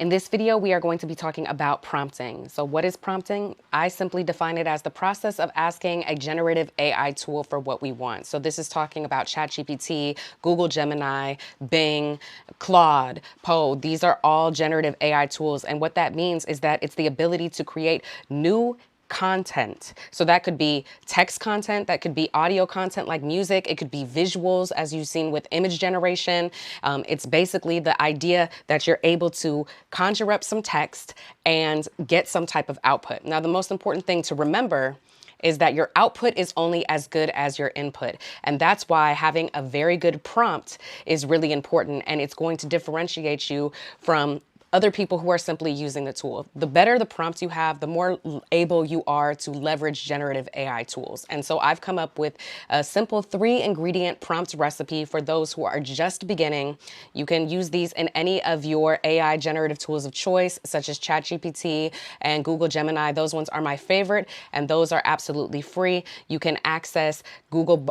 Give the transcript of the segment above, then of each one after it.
In this video, we are going to be talking about prompting. So what is prompting? I simply define it as the process of asking a generative AI tool for what we want. So this is talking about ChatGPT, Google Gemini, Bing, Claude, Poe. These are all generative AI tools. And what that means is that it's the ability to create new content. So that could be text content, that could be audio content like music, it could be visuals as you've seen with image generation. It's basically the idea that you're able to conjure up some text and get some type of output. Now, the most important thing to remember is that your output is only as good as your input. And that's why having a very good prompt is really important, and it's going to differentiate you from other people who are simply using the tool. The better the prompt you have, the more able you are to leverage generative AI tools. And so I've come up with a simple 3-ingredient prompt recipe for those who are just beginning. You can use these in any of your AI generative tools of choice, such as ChatGPT and Google Gemini. Those ones are my favorite, and those are absolutely free. You can access Google,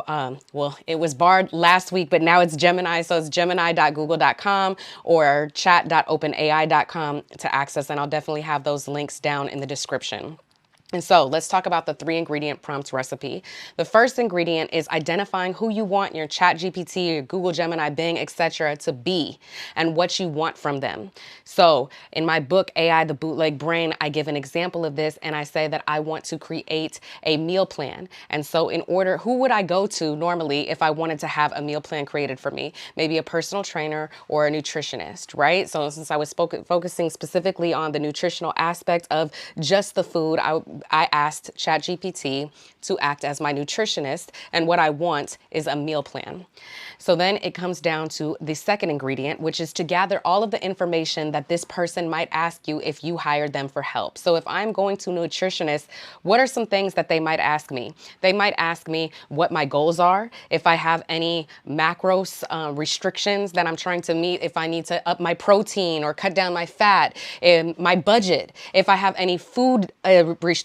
well, it was barred last week, but now it's Gemini. So it's gemini.google.com or chat.openai.com to access, and I'll definitely have those links down in the description. And so let's talk about the 3-ingredient prompt recipe. The first ingredient is identifying who you want your ChatGPT, your Google Gemini, Bing, etc. to be and what you want from them. So in my book, AI, the Bootleg Brain, I give an example of this, and I say that I want to create a meal plan. And so who would I go to normally if I wanted to have a meal plan created for me? Maybe a personal trainer or a nutritionist, right? So since I was focusing specifically on the nutritional aspect of just the food, I asked ChatGPT to act as my nutritionist, and what I want is a meal plan. So then it comes down to the second ingredient, which is to gather all of the information that this person might ask you if you hired them for help. So if I'm going to a nutritionist, what are some things that they might ask me? They might ask me what my goals are, if I have any macros restrictions that I'm trying to meet, if I need to up my protein or cut down my fat, my budget, if I have any food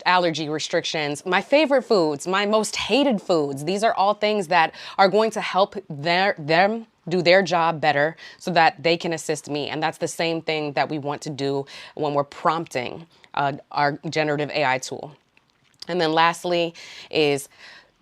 allergy restrictions, my favorite foods, my most hated foods. These are all things that are going to help them do their job better so that they can assist me. And that's the same thing that we want to do when we're prompting our generative AI tool. And then lastly is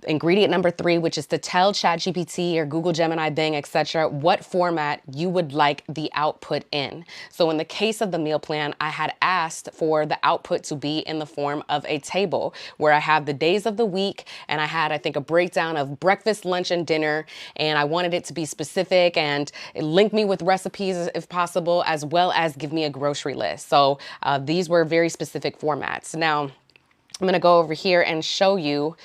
ingredient number 3, which is to tell ChatGPT or Google Gemini, Bing, etc., what format you would like the output in. So in the case of the meal plan, I had asked for the output to be in the form of a table where I have the days of the week, and I had, I think, a breakdown of breakfast, lunch, and dinner, and I wanted it to be specific and link me with recipes if possible, as well as give me a grocery list. So these were very specific formats. Now, I'm going to go over here and show you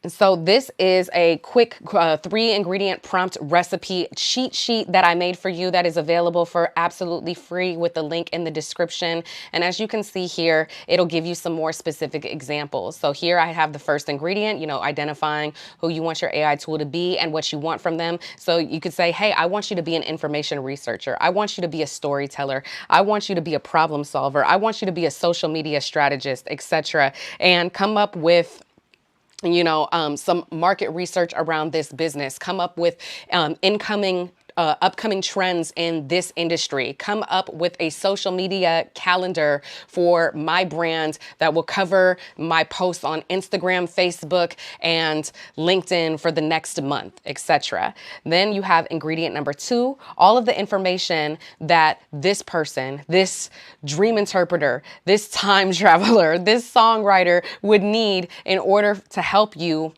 so this is a quick 3-ingredient prompt recipe cheat sheet that I made for you that is available for absolutely free with the link in the description. And as you can see here, it'll give you some more specific examples. So here I have the first ingredient, identifying who you want your AI tool to be and what you want from them. So you could say, hey, I want you to be an information researcher. I want you to be a storyteller. I want you to be a problem solver. I want you to be a social media strategist, etc. And come up with some market research around this business, come up with upcoming trends in this industry, come up with a social media calendar for my brand that will cover my posts on Instagram, Facebook, and LinkedIn for the next month, etc. Then you have ingredient number 2, all of the information that this person, this dream interpreter, this time traveler, this songwriter would need in order to help you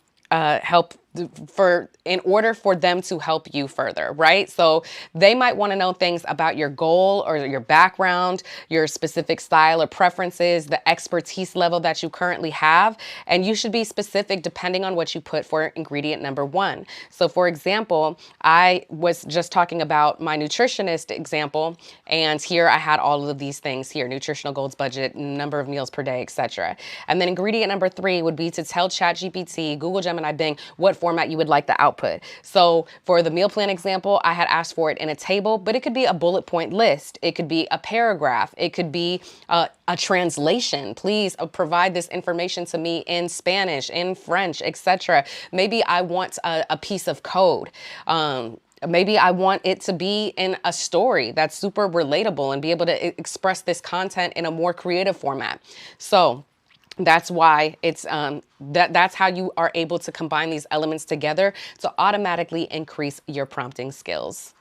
in order for them to help you further, right? So they might want to know things about your goal or your background, your specific style or preferences, the expertise level that you currently have, and you should be specific depending on what you put for ingredient number 1. So for example, I was just talking about my nutritionist example, and here I had all of these things here: nutritional goals, budget, number of meals per day, etc. And then ingredient number 3 would be to tell ChatGPT, Google Gemini, Bing, what format you would like the output. So for the meal plan example, I had asked for it in a table, but it could be a bullet point list. It could be a paragraph. It could be a translation. Please provide this information to me in Spanish, in French, etc. Maybe I want a piece of code. Maybe I want it to be in a story that's super relatable and be able to express this content in a more creative format. So that's why it's that's how you are able to combine these elements together to automatically increase your prompting skills.